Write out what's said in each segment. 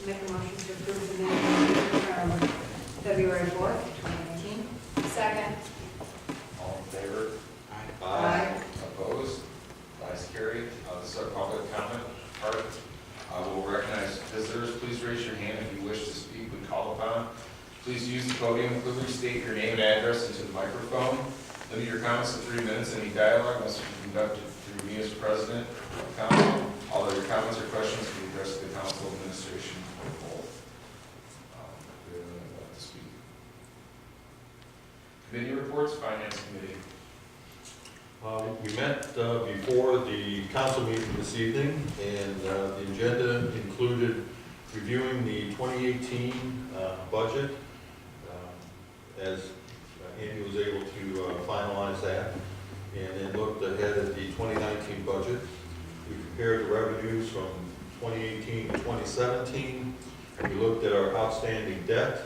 Make a motion to approve the minutes from February 4th, 2019. Second. All in favor? Aye. Opposed? Ayes carried. This is our public comment part. We'll recognize visitors. Please raise your hand if you wish to speak when called upon. Please use the podium, clearly state your name and address into the microphone. Limit your comments to 3 minutes. Any dialogue must be conducted through me as president of council. All of your comments or questions can be addressed to the council administration or both. Do we have anyone like to speak? Committee reports, Finance Committee. We met before the council meeting this evening, and the agenda included reviewing the 2018 budget, as Andy was able to finalize that, and then looked ahead at the 2019 budget. We compared the revenues from 2018 to 2017. We looked at our outstanding debt.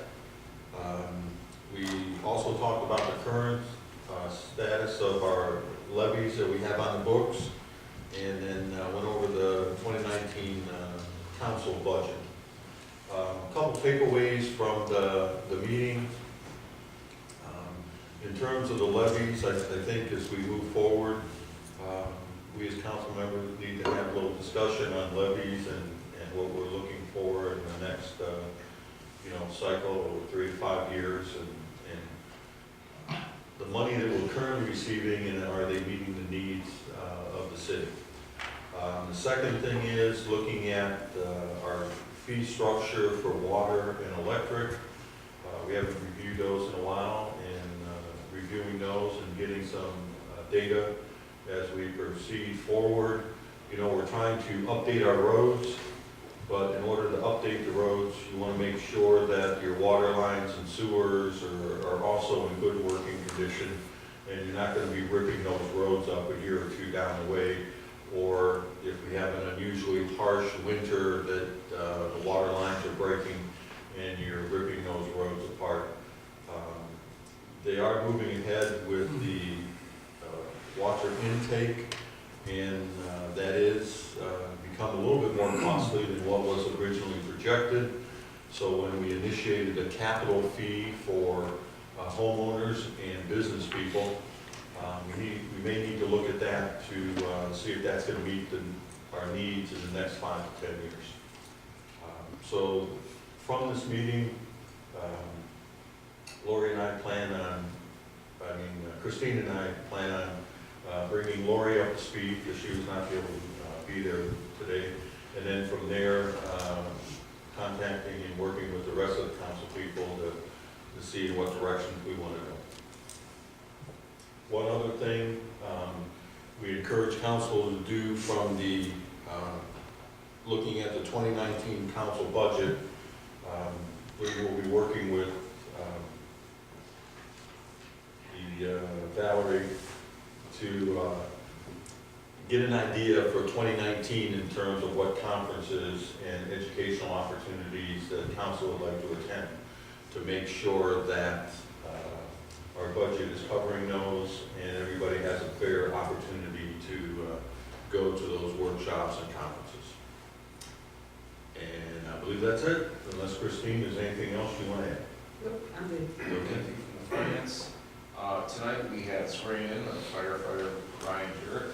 We also talked about the current status of our levies that we have on the books, and then went over the 2019 council budget. A couple takeaways from the meeting. In terms of the levies, I think as we move forward, we as council members need to have a little discussion on levies and what we're looking for in the next cycle over 3 to 5 years, and the money that we're currently receiving, and are they meeting the needs of the city. The second thing is looking at our fee structure for water and electric. We haven't reviewed those in a while, and reviewing those and getting some data as we proceed forward. We're trying to update our roads, but in order to update the roads, you want to make sure that your water lines and sewers are also in good working condition, and you're not going to be ripping those roads up a year or two down the way, or if we have an unusually harsh winter that the water lines are breaking and you're ripping those roads apart. They are moving ahead with the water intake, and that is become a little bit more costly than what was originally projected. So when we initiated a capital fee for homeowners and business people, we may need to look at that to see if that's going to meet our needs in the next 5 to 10 years. So from this meeting, Lori and I Christine and I plan on bringing Lori up to speed because she was not able to be there today. And then from there, contacting and working with the rest of the council people to see in what direction we want to go. One other thing we encourage council to do from the looking at the 2019 council budget, we will be working with Valerie to get an idea for 2019 in terms of what conferences and educational opportunities that council would like to attend, to make sure that our budget is covering those and everybody has a fair opportunity to go to those workshops and conferences. And I believe that's it, unless Christine, there's anything else you want to add? Nope, I'm good. Anything from the finance? Tonight we had swearing in of firefighter Ryan Jarrett.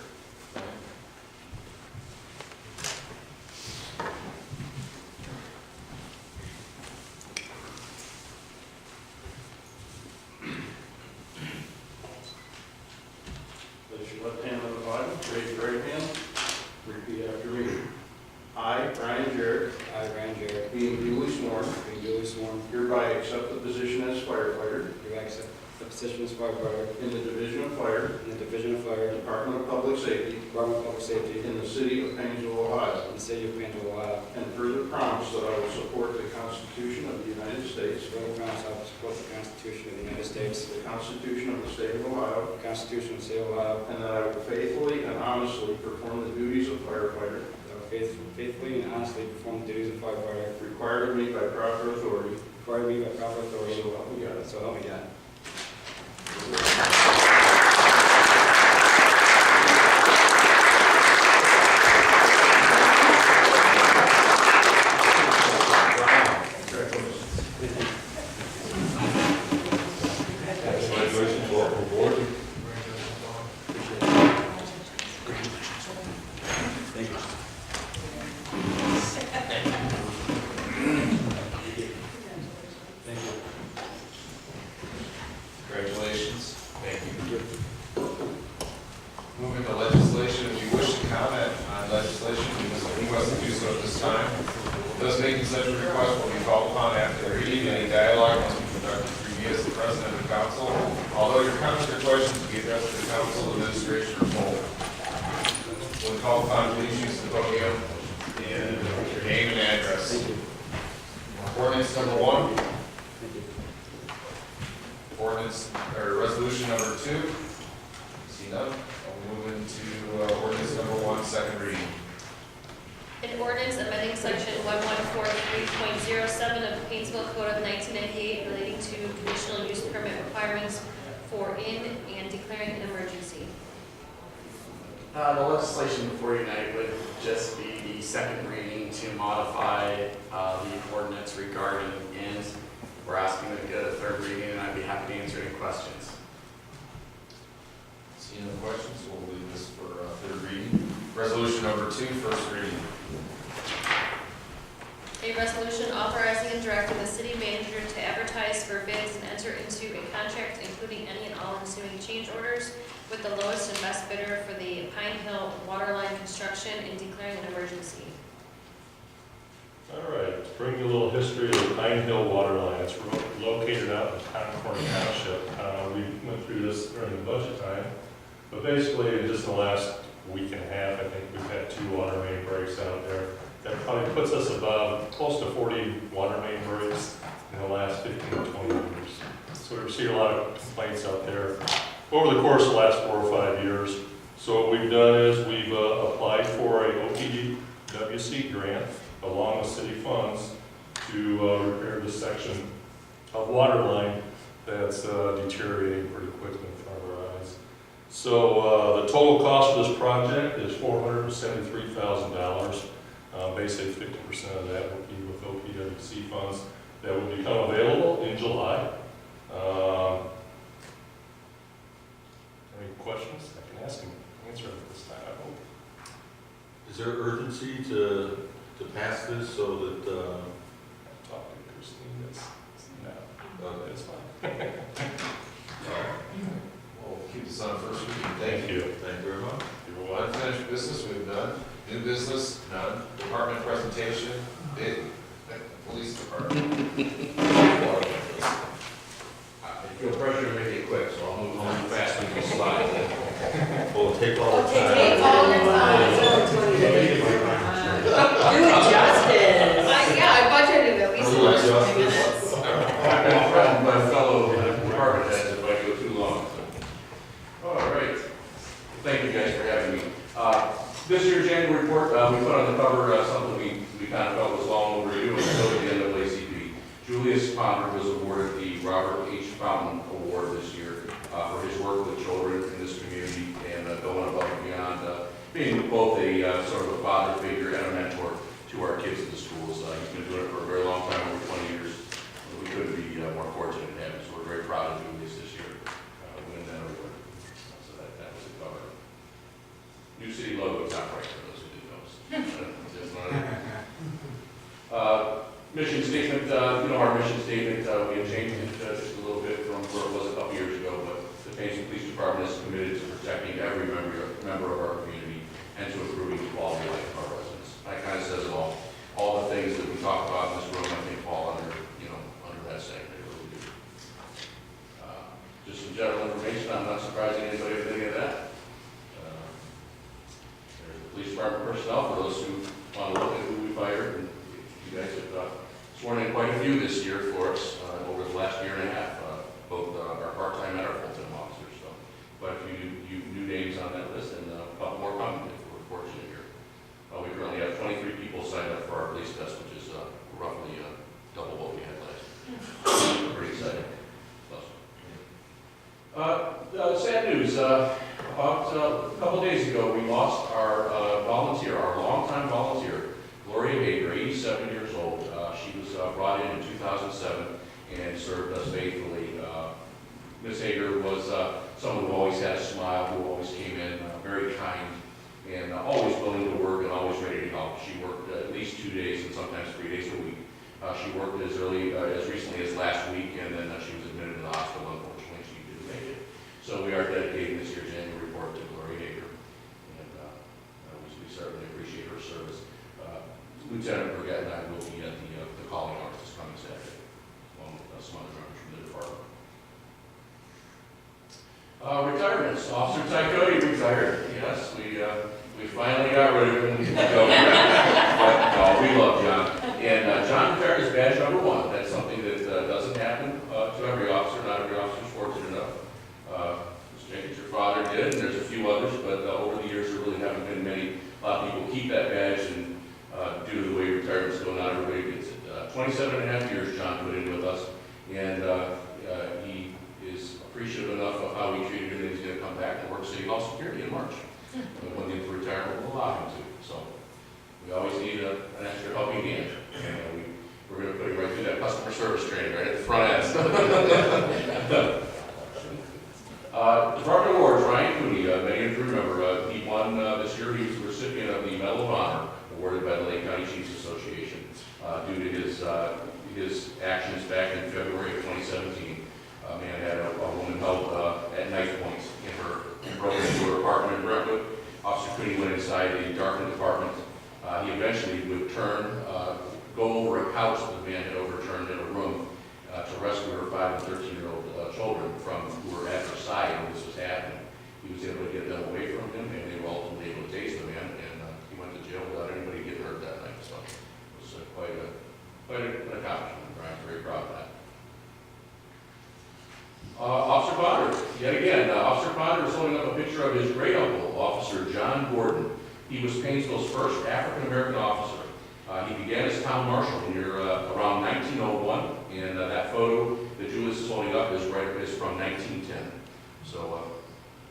Place your left hand on the Bible, raise your right hand, repeat after me. I, Ryan Jarrett, being duly sworn, hereby accept the position as firefighter the position as firefighter in the Division of Fire, in the Division of Fire, Department of Public Safety, Department of Public Safety, in the City of Painesville, Ohio, in the City of Painesville, Ohio. and further promise that I will support the Constitution of the United States, Further promise I will support the Constitution of the United States, the Constitution of the State of Ohio, the Constitution of the State of Ohio, and that I will faithfully and honestly perform the duties of firefighter that I will faithfully and honestly perform the duties of firefighter required of me by proper authority. required of me by proper authority. So help me God. So help me God. legislation, who must do so at this time. Those making such a request will be called upon after the reading. Any dialogue must be conducted through me as the president of the council. Although your comments or questions will be addressed to the council, administration, or both. When called upon, please use the podium and your name and address. Ordinance number 1. Ordinance, or resolution number 2. See none. I'll move into ordinance number 1, second reading. An ordinance amending section 1143.07 of the Painesville Code of 1998 relating to conditional use permit requirements for in and declaring an emergency. The legislation before you tonight would just be the second reading to modify the ordinance regarding inns. We're asking to get a third reading, and I'd be happy to answer any questions. Seeing no questions, we'll leave this for third reading. Resolution number 2, first reading. A resolution authorizing and directing the city manager to advertise for bids and enter into a contract including any and all ensuing change orders with the lowest and best bidder for the Pine Hill waterline construction and declaring an emergency. All right, to bring you a little history of the Pine Hill water line. It's located out in Concord Township. We went through this during the budget time, but basically in just the last week and a half, I think we've had 2 water main breaks out there. That probably puts us above close to 40 water main breaks in the last 15 to 20 years. So we've seen a lot of complaints out there over the course of the last 4 or 5 years. So what we've done is we've applied for a OPWC grant along with city funds to repair this section of water line that's deteriorating pretty quickly in front of our eyes. So the total cost of this project is $473,000. Basically 50% of that would be with OPWC funds that would become available in July. Any questions? I can ask them, answer them this time, I hope. Is there urgency to pass this so that, Talk to Christine, no, okay. it's fine. We'll keep this on first reading. Thank you. Thank you very much. You're welcome. Unfinished business, we have none. New business, none. Department presentation, bid. Police department. I feel pressure to make it quick, so I'll move on fast and slide. We'll take all the time. Take all your time, it's only 20 minutes. Do it justice. Yeah, I budgeted at least Otherwise, 20 minutes. I've been threatened by fellow department heads if I go too long. So. All right. Thank you guys for having me. This year's annual report, we put on the cover something we kind of felt was long overdue, and so did the NAACP. Julius Ponder was awarded the Robert H. Fountain Award this year for his work with children in this community and going above and beyond, being both a sort of a father figure and a mentor to our kids in the schools. He's been doing it for a very long time, over 20 years. We couldn't be more fortunate to have him, so we're very proud of Julius this year, winning that award. So that was the cover. New city logo, it's not right for those who didn't notice. Just mission statement, our mission statement, we have changed it just a little bit from where it was a couple years ago, but the Painesville Police Department is committed to protecting every member of our community and to improving the quality of life of our residents. That kind of says it all. All the things that we talk about in this room, I think, fall under that segment. They really do. Just some general information. I'm not surprising anybody with any of that. There's the police department personnel for those who want to look at who we fired. And you guys have sworn in quite a few this year for us over the last year and a half, both our part-time and our full-time officers. So quite a few new names on that list, and a couple more coming if we're fortunate here. We currently have 23 people signed up for our police test, which is roughly double what we had last year. Pretty exciting. Sad news. About a couple days ago, we lost our longtime volunteer, Gloria Hager, 87 years old. She was brought in 2007 and served us faithfully. Ms. Hager was someone who always had a smile, who always came in very kind, and always willing to work and always ready to help. She worked at least 2 days and sometimes 3 days a week. She worked as recently as last week, and then she was admitted to the hospital. Unfortunately, she didn't make it. So we are dedicating this year's annual report to Gloria Hager, and we certainly appreciate Lieutenant Brigette and I will be at the calling hours this coming Saturday, along with some other members from the department. Retirements. Officer Ty Cody retired. Yes, we finally got rid of him. But no, we love John. And John retired as badge number 1. That's something that doesn't happen to every officer. Not every officer is fortunate enough. Mr. Jenkins, your father did, and there's a few others, but over the years there really haven't been many. A lot of people keep that badge, and due to the way retirement's going, not everybody gets it. 27 and a half years John put in with us, and he is appreciative enough of how we treated him that he's going to come back and work City Hall security in March. When the retirement will allow him to. So we always need an extra helping hand, and we're going to put him right through that customer service training right at the front end. Department Awards, Ryan Cooney, many of you remember, he won this year. He was the recipient of the Medal of Honor awarded by the Lake County Chiefs Association due to his actions back in February of 2017. A man had a woman held at knife points and broke into her apartment in Brentwood. Officer Cooney went inside the darkened apartment. He eventually would go over a couch that the man had overturned in a room to rescue her 5 and 13-year-old children who were at her side when this was happening. He was able to get them away from him, and they were ultimately able to tase the man, and he went to jail without anybody getting hurt that night. So it was quite an accomplishment. Brian's very proud of that. Officer Potter, yet again, Officer Potter is holding up a picture of his great uncle, Officer John Gordon. He was Painesville's first African-American officer. He began as town marshal around 1901, and that photo that Julius is holding up is from 1910. So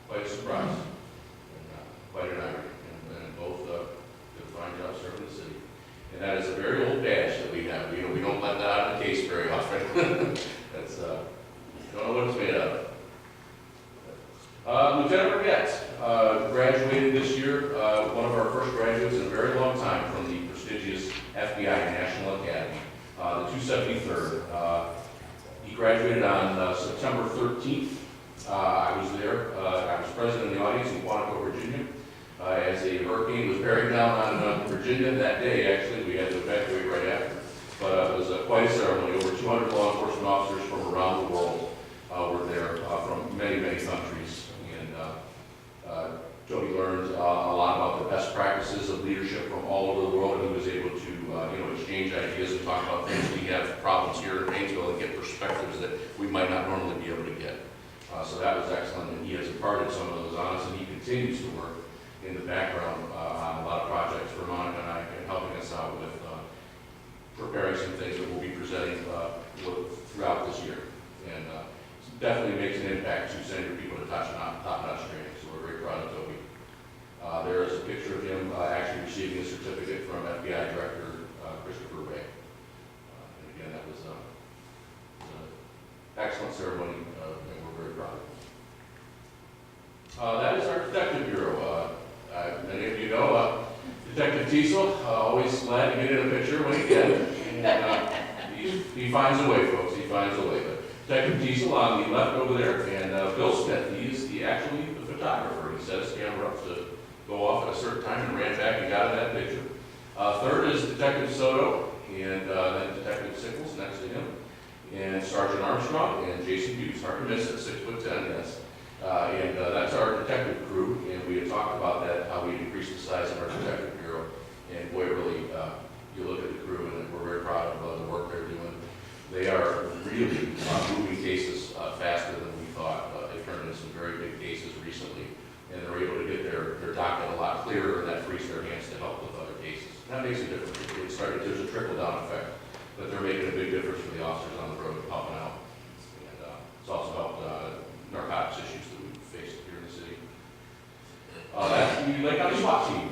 quite a surprise, and quite an honor, and both did a fine job serving the city. And that is a very old badge that we have. We don't let that out of the case very often. That's don't know what it's made out of. Lieutenant Brigette graduated this year, one of our first graduates in a very long time from the prestigious FBI National Academy, the 273rd. He graduated on September 13th. I was there. I was present in the audience in Quantico, Virginia, as a hurricane was bearing down on Virginia that day. Actually, we had to evacuate right after. But it was quite a ceremony. Over 200 law enforcement officers from around the world were there from many, many countries. And Jody learned a lot about the best practices of leadership from all over the world, and he was able to exchange ideas and talk about things. We have problems here in Painesville and get perspectives that we might not normally be able to get. So that was excellent, and he has imparted some of those on us, and he continues to work in the background on a lot of projects for Monica and I, and helping us out with preparing some things that we'll be presenting throughout this year. And definitely makes an impact to send your people to top-notch training, so we're very proud of Toby. There is a picture of him actually receiving a certificate from FBI Director Christopher Ray. And again, that was an excellent ceremony, and we're very proud of it. That is our Detective Bureau. Many of you know Detective Teasel, always glad to get in a picture when he can. And, he finds a way, folks, he finds a way. But Detective Teasel on the left over there, and Bill Smith, he is actually the photographer. He set his camera up to go off at a certain time and ran back and got in that picture. Third is Detective Soto, and then Detective Sickles next to him, and Sergeant Armstrong, and Jason Hughes, hard to miss at 6'10", yes. And that's our detective crew, and we had talked about that, how we increased the size of our detective bureau. And boy, really, you look at the crew, and we're very proud of the work they're doing. They are really moving cases faster than we thought. They've turned in some very big cases recently, and they're able to get their docket a lot clearer, and that frees their hands to help with other cases. And that makes a difference. There's a trickle-down effect, but they're making a big difference for the officers on the road helping out. And it's also helped narcotics issues that we've faced here in the city. That's the Lake County SWAT team.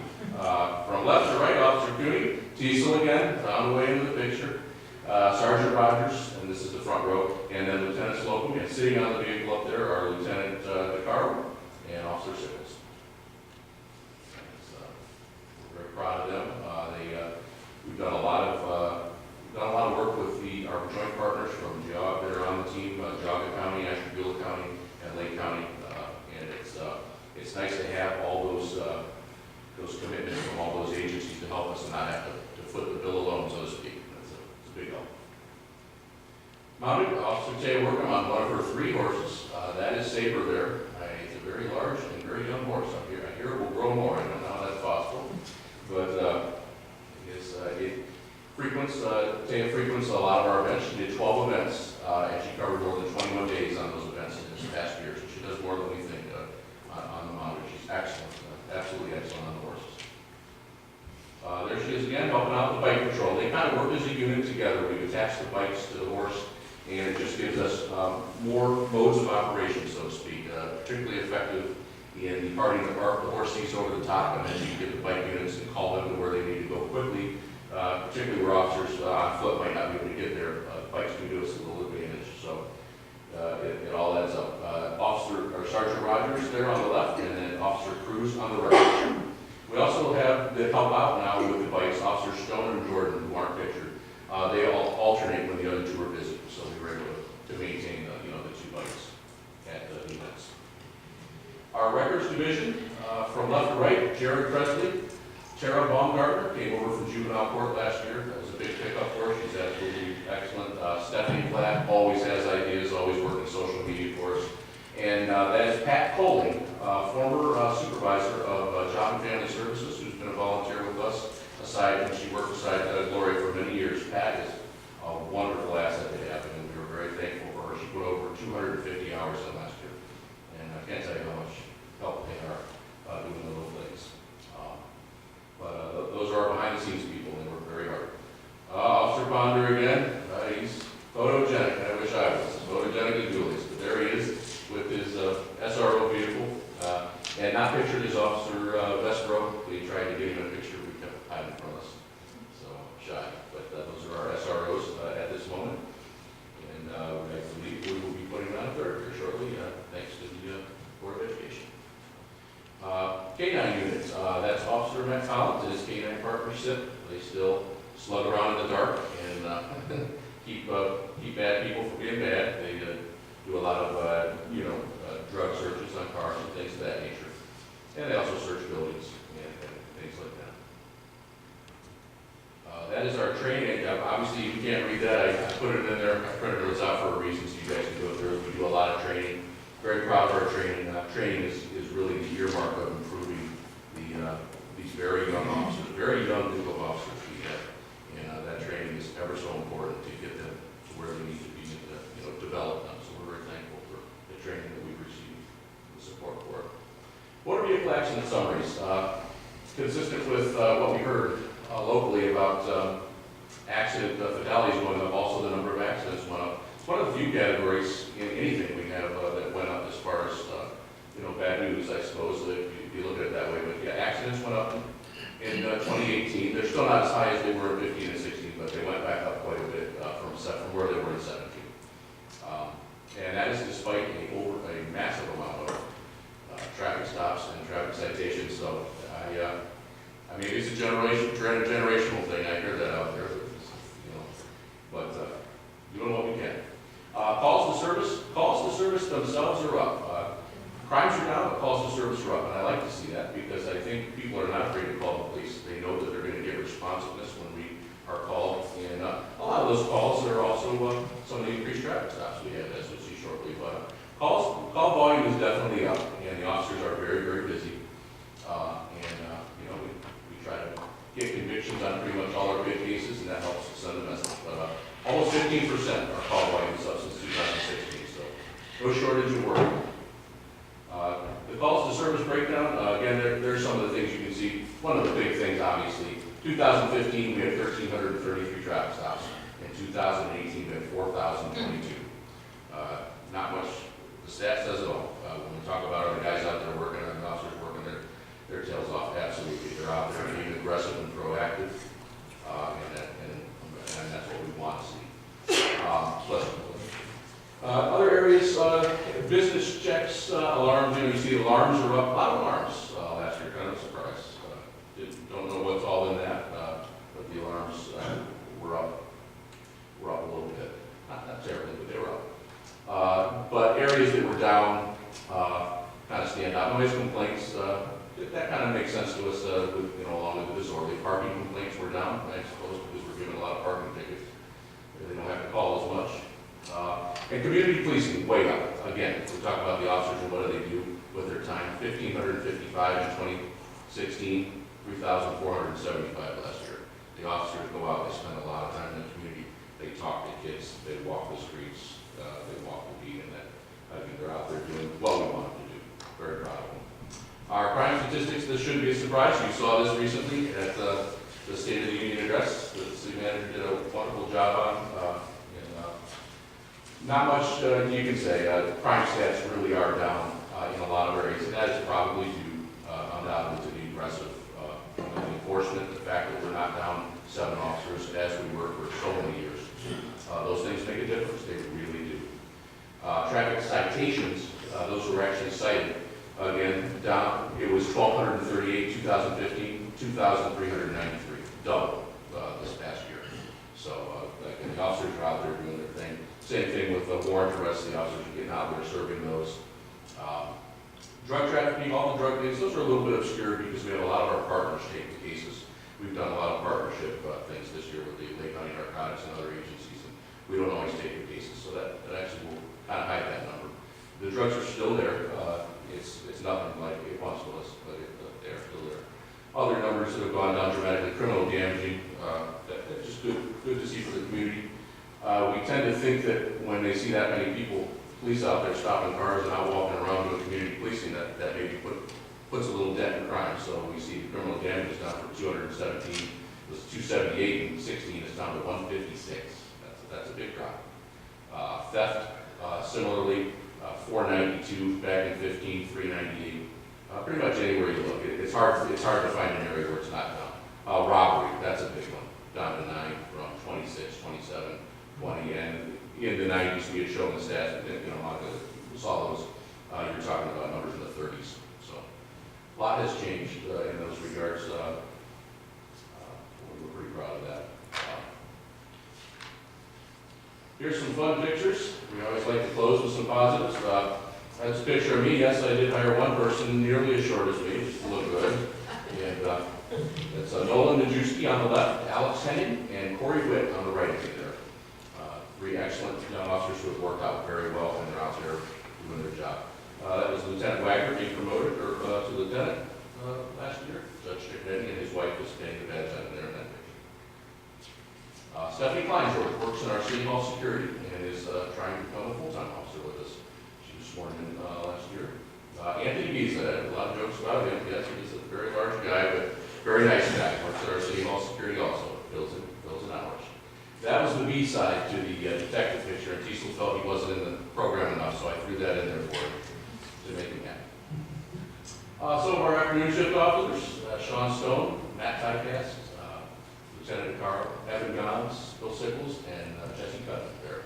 From left to right, Officer Cooney, Teasel again, found a way into the picture. Sergeant Rogers, and this is the front row, and then Lieutenant Slocum, and sitting on the vehicle up there are Lieutenant DeCaro and Officer Sickles. We're very proud of them. We've done a lot of work with our joint partners from Geauga that are on the team, Geauga County, Ashtabula County, and Lake County, and it's nice to have all those commitments from all those agencies to help us and not have to foot the Mounted, Officer Tay working on one of her 3 horses. That is Saber there. It's a very large and very young horse up here. I hear it will grow more. I don't know how that's possible. But it frequents, Tay frequents a lot of our events. She did 12 events, and she covered more than 21 days on those events in this past year. So she does more than we think on the mounted. She's excellent, absolutely excellent on the horses. There she is again, helping out the bike patrol. They kind of work as a unit together. We've attached the bikes to the horse, and it just gives us more modes of operation, so to speak, particularly effective in the parting the horse seats over the top, and then you get the bike units and call them to where they need to go quickly, particularly where officers on foot might not be able to get there. Bikes can do us a little advantage, so it all adds up. Sergeant Rogers there on the left, and then Officer Cruz on the right. We also have that help out now with the bikes, Officers Stone and Jordan, who aren't pictured. They all alternate when the other 2 are busy, so we were able to maintain the 2 bikes at the events. Our records division, from left to right, Jerry Presley, Tara Baumgartner came over from juvenile court last year. That was a big pickup for her. She's absolutely excellent. Stephanie Platt always has ideas, always working social media for us. And that is Pat Coling, former supervisor of Job and Family Services, who's been a volunteer with us. She worked beside Gloria for many years. Pat is a wonderful asset to have, and we were very thankful for her. She put over 250 hours in last year, and I can't tell you how much help they are doing the little things. But those are our behind-the-scenes people, and they work very hard. Officer Ponder again, he's photogenic. I wish I was as photogenic as Julius, but there he is with his SRO vehicle. And not pictured as Officer Vestro. We tried to get him a picture, we kept hiding from us. So shy. But those are our SROs at this moment. And I believe we will be putting on a 3rd here shortly, thanks to the Board of Education. K-9 units, that's Officer Matt Collins and his K-9 partnership. They still slug around in the dark and keep bad people from being bad. They do a lot of, drug searches on cars and things of that nature. And they also search buildings and things like that. That is our training. Obviously, you can't read that. I put it in there. I printed those out for a reason, so you guys can go through. We do a lot of training. Very proud of our training. Training is really the earmark of improving these very young officers, very young group of officers we have. And that training is ever so important to get them to where they need to be to develop them. So we're very thankful for the training that we've received, the support for it. Motor vehicle accident summaries. Consistent with what we heard locally about accident fatalities going up, also the number of accidents went up. It's one of the few categories in anything we have that went up as far as bad news, I suppose, if you look at it that way. But yeah, accidents went up in 2018. They're still not as high as they were in 15 and 16, but they went back up quite a bit from where they were in 17. And that is despite a massive amount of traffic stops and traffic citations. So I mean, it's a generational thing. I hear that out there, but doing what we can. Calls to service themselves are up. Crimes are down, but calls to service are up, and I like to see that because I think people are not afraid to call the police. They know that they're going to get responsiveness when we are called, and a lot of those calls are also some of the increased traffic stops we have, as we'll see shortly. But call volume is definitely up, and the officers are very, very busy. We try to get convictions on pretty much all our big cases, and that helps send a message. But almost 15% our call volume is up since 2016, so no shortage of work. The calls to service breakdown, again, there's some of the things you can see. One of the big things, obviously, 2015 we had 1,333 traffic stops. In 2018 we had 4,022. Not much, the stat says it all. When we talk about the guys out there working, and the officers working their tails off, absolutely. They're out there being aggressive and proactive, and that's what we want to see. Other areas, business checks, alarms, you see alarms are up, a lot of alarms last year, kind of a surprise. Don't know what's all in that, but the alarms were up a little bit. Not terribly, but they were up. But areas that were down kind of stand out. Noise complaints, that kind of makes sense to us, along with the disorderly. Parking complaints were down, I suppose, because we're giving a lot of parking tickets. They don't have to call as much. And community policing, way up. Again, we talk about the officers and what do they do with their time. 1,555 in 2016, 3,475 last year. The officers go out, they spend a lot of time in the community. They talk to kids, they walk the streets, they walk the beat, and that, I think they're out there doing what we want them to do. Very proud of them. Our crime statistics, this shouldn't be a surprise. You saw this recently at the State of the Union address. The city manager did a wonderful job on. Not much you can say. Crime stats really are down in a lot of areas, and that is probably due undoubtedly to the aggressive enforcement, the fact that we're not down 7 officers as we were for so many years. Those things make a difference. They really do. Traffic citations, those were actually cited. Again, down, it was 1,238 2015, 2,393, double this past year. So again, the officers are out there doing their thing. Same thing with the warrant arrests, the officers are getting out there serving those. Drug trafficking, all the drug cases, those are a little bit obscure because we have a lot of our partners take the cases. We've done a lot of partnership things this year with the Lake County Narcotics and other agencies, and we don't always take the cases, so that actually will kind of hide that number. The drugs are still there. It's nothing like it once was, but they're still there. Other numbers that have gone down dramatically, criminal damaging, that's just good to see for the community. We tend to think that when they see that many people, police out there stopping cars and out walking around doing community policing, that maybe puts a little dent in crime. So we see the criminal damage is down from 217, it was 278 in 16, it's down to 156. That's a big drop. Theft, similarly, 492 back in 15, 398. Pretty much anywhere you look, it's hard to find an area where it's not down. Robbery, that's a big one, down to 9 from 26, 27, 20, and in the 90s we had shown the stats, Monica saw those. You're talking about numbers in the 30s. So a lot has changed in those regards. We're pretty proud of that. Here's some fun pictures. We always like to close with some positives. That's a picture of me. Yes, I did hire one person nearly as short as me, just to look good. And it's Nolan Najewski on the left, Alex Henning, and Corey Witt on the right there. 3 excellent young officers who have worked out very well, and they're out there doing their job. That was Lieutenant Wagner being promoted to lieutenant last year. Judge Sticknetty and his wife was paying the badge on there in that picture. Stephanie Kleinshort works in our City Hall security and is trying to become a full-time officer with us. She was sworn in last year. Anthony Giza, a lot of jokes about him. Yes, he's a very large guy, but very nice guy. Works at our City Hall security also. Fills in hours. That was the B side to the detective picture, and Teasel felt he wasn't in the program enough, so I threw that in there for him to make him happy. Some of our afternoon shift officers, Sean Stone, Matt Tycast, Lieutenant Carl, Evan Gons, Bill Sickles, and Jesse Cutton there.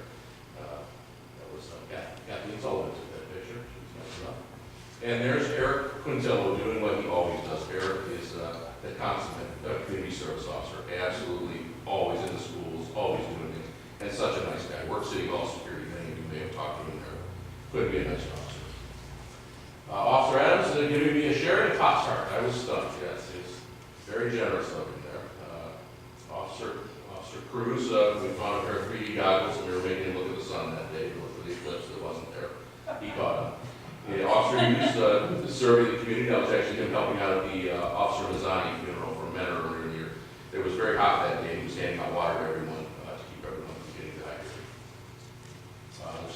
That was Kathleen Sullivan took that picture. She's nice enough. And there's Eric Quintello doing what he always does. Eric is the consummate community service officer, absolutely always in the schools, always doing things, and such a nice guy. Works City Hall security, many of you may have talked to him there. Couldn't be a nicer officer. Officer Adams giving me a Sheridan Pop-Tart. I was stunned, yes. He's very generous of him there. Officer Cruz, we found a pair of 3D goggles, and we were making him look at the sun that day to look for the eclipse that wasn't there. He caught him. The officer used serving the community. That was actually him helping out at the Officer Mazzani funeral for men earlier in the year. It was very hot that day. He was handing out water to everyone to keep everyone from getting dehydrated.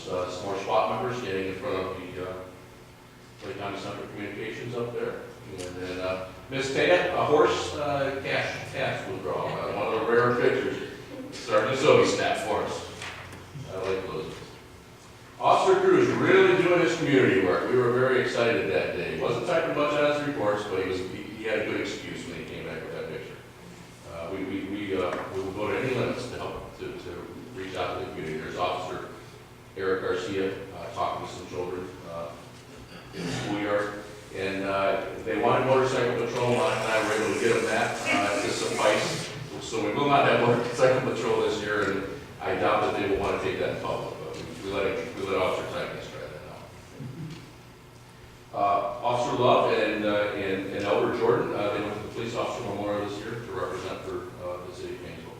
There's some more SWAT members standing in front of the Lake County Central Communications up there. And then Miss Taya, a horse cash will draw. One of the rare pictures. Sergeant Zoe snapped for us. I like those. Officer Cruz really doing his community work. We were very excited that day. He wasn't typing much on his reports, but he had a good excuse when he came back with that picture. We will go to any limits to help to reach out to the community. There's Officer Eric Garcia talking to some children in the schoolyard, and they wanted motorcycle patrol. Monica and I were able to get them that to suffice. So we will not have motorcycle patrol this year, and I doubt that they will want to take that in public. We let Officer Tycast try that now. Officer Love and Albert Jordan, they went to the Police Officer Memorial this year to represent for the City of Painesville.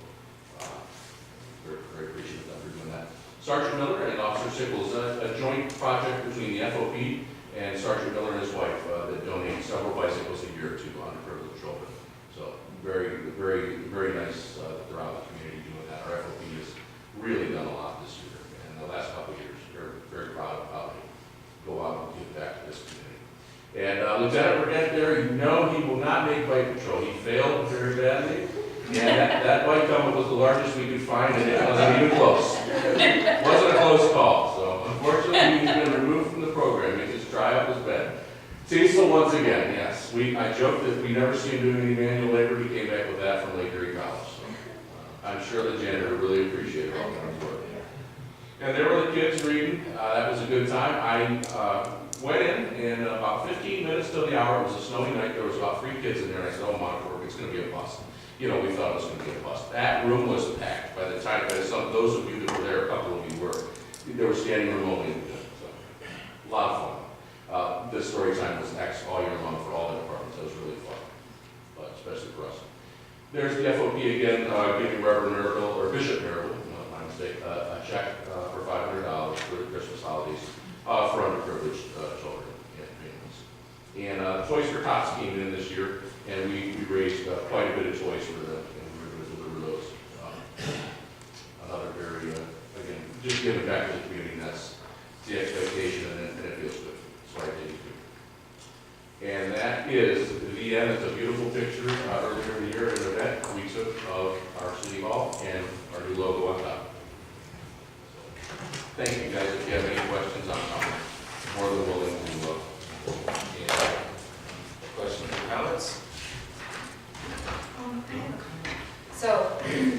Very, very appreciative of them for doing that. Sergeant Miller and Officer Sickles, a joint project between the FOP and Sergeant Miller and his wife that donate several bicycles a year to underprivileged children. So very, very, very nice throughout the community doing that. Our FOP has really done a lot this year, and the last couple of years, we're very proud of how they go out and give back to this community. And Lieutenant Burnett there, you know he will not make bike patrol. He failed very badly. And that bike helmet was the largest we could find, and it wasn't even close. It wasn't a close call. So unfortunately, he's been removed from the program. He just dry up his bed. Cecil, once again, yes. I joked that we never see him doing any manual labor. He came back with that from Lake Erie College. So I'm sure the janitor really appreciated all that work. And there were the kids reading. That was a good time. I went in about 15 minutes till the hour. It was a snowy night. There was about 3 kids in there. And I said, oh, Montefiore, it's going to be a bust. You know, we thought it was going to be a bust. That room was packed. By the time, those of you that were there, a couple of you were, there was standing room only. So, a lot of fun. The story time was X all year long for all the departments. It was really fun, but especially for us. There's the FOP again, giving Reverend Miracle, or Bishop Miracle, my mistake, a check for $500 for the Christmas holidays for underprivileged children and families. And Toys for Tots came in this year, and we raised quite a bit of toys for them, and we were going to deliver those. Another very, again, just giving back to the community, that's the expectation, and it feels good. That's why I did it too. And that is the end. It's a beautiful picture earlier in the year, an event we took of our city hall and our new logo on top. Thank you guys. If you have any questions, I'm more than willing to answer. Questions or comments? I have a comment. So,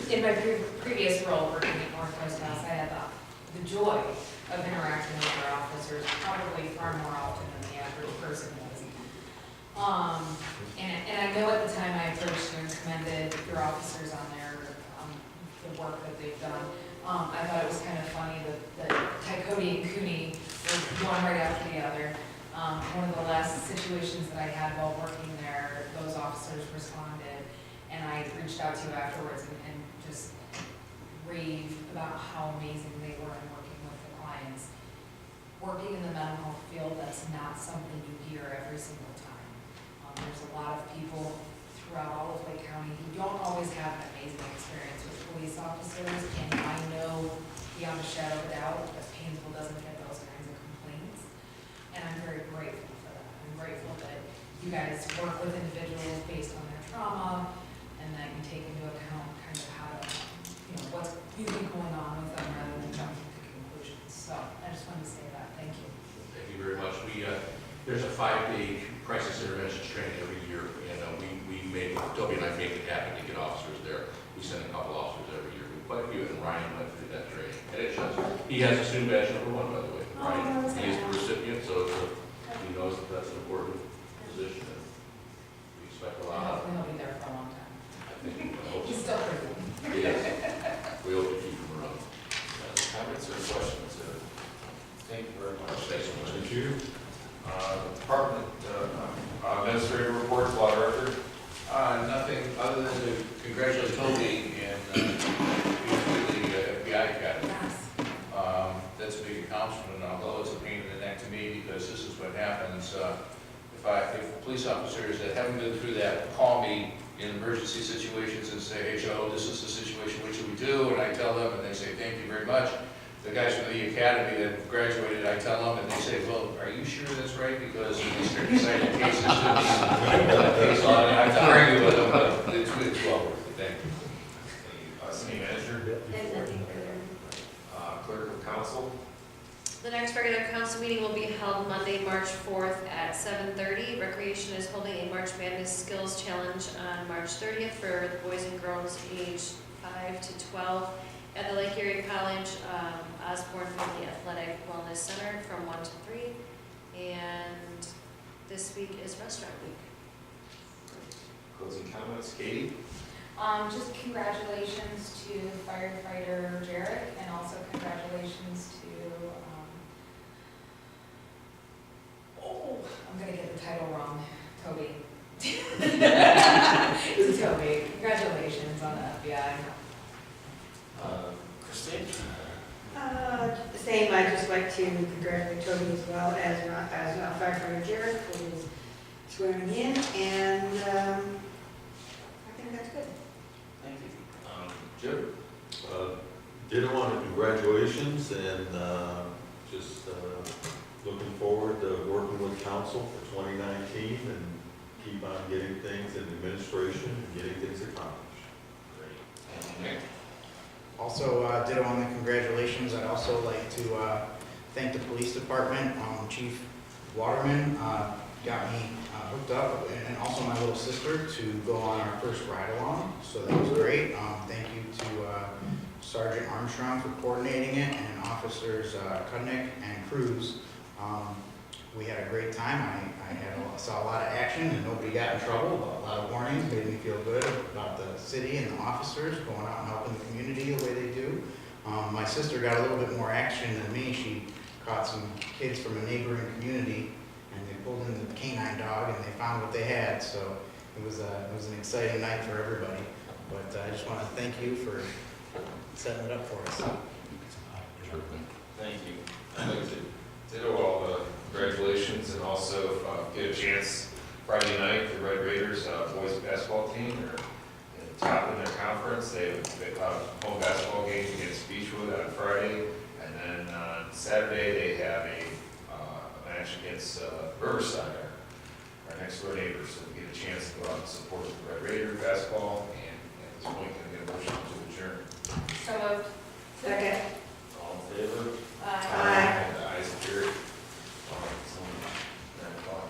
in my previous role working at Northwest House, I had the joy of interacting with our officers probably far more often than the average person does. And I know at the time I approached you and commended your officers on the work that they've done. I thought it was kind of funny that Tykody and Cooney were one right after the other. One of the last situations that I had while working there, those officers responded, and I reached out to you afterwards and just raved about how amazing they were in working with the clients. Working in the mental health field, that's not something you hear every single time. There's a lot of people throughout all of Lake County who don't always have an amazing experience with police officers, and I know beyond a shadow of a doubt that Painesville doesn't get those kinds of complaints. And I'm very grateful for that. I'm grateful that you guys work with individuals based on their trauma, and that you take into account kind of how to, what's really going on with them rather than jumping to conclusions. So I just wanted to say that. Thank you. Thank you very much. There's a 5-day crisis intervention training every year, and Toby and I made it happen to get officers there. We send a couple officers every year. Quite a few, and Ryan went through that training. And it shows. He has a student badge #1, by the way. Ryan, he is the recipient, so he knows that that's an important position, and we expect a lot out of him. He'll be there for a long time. I think, I hope He's so. still pretty good. Yes. We hope to keep him around. Comments or questions? Thank you very much. Thanks so much. Thank you. Department Administrator reports, Law Director. Nothing other than to congratulate Toby and the FBI Academy. Yes. That's a big accomplishment, although it's a pain in the neck to me because this is what happens. If police officers that haven't been through that call me in emergency situations and say, hey Joe, this is the situation, what should we do? And I tell them and they say, thank you very much. The guys from the academy that graduated, I tell them and they say, well, are you sure that's right? Because we start deciding cases to be case law, and I have to argue with them, but it's well worth it. Thank you. City Manager. And nothing further. Clerk of Council. The next regular council meeting will be held Monday, March 4th at 7:30. Recreation is holding a March Madness Skills Challenge on March 30th for the boys and girls aged 5 to 12 at the Lake Erie College Osborne Family Athletic Wellness Center from 1 to 3. And this week is Restaurant Week. Closing comments, Katie. Just congratulations to firefighter Jarek, and also congratulations to, I'm gonna get the title wrong, Toby. To Toby, congratulations on the FBI. Christine. The same, I'd just like to congratulate Toby as well as firefighter Jared for his swearing in, and I think that's good. Thank you. Jim? Did want to congratulations and just looking forward to working with council for 2019 and keep on getting things in administration and getting things accomplished. Great. And Nick? Also, ditto on the congratulations. I'd also like to thank the police department. Chief Waterman got me hooked up, and also my little sister, to go on our first ride-along, so that was great. Thank you to Sergeant Armstrong for coordinating it, and Officers Kudnick and Cruz. We had a great time. I saw a lot of action, and nobody got in trouble. A lot of warnings, made me feel good about the city and the officers going out and helping the community the way they do. My sister got a little bit more action than me. She caught some kids from a neighboring community, and they pulled in the canine dog, and they found what they had. So it was an exciting night for everybody. But I just want to thank you for setting it up for us. Thank you. I'd like to ditto all the congratulations, and also get a chance Friday night, the Red Raiders boys basketball team are top in their conference. They have home basketball games against Beechwood on Friday, and then on Saturday they have a match against Riverside, our next door neighbors. So we get a chance to go out and support the Red Raider basketball. And at this point, can I get a motion to adjourn? So moved. Second. All in favor? Aye. The ayes appear. 9 o'clock.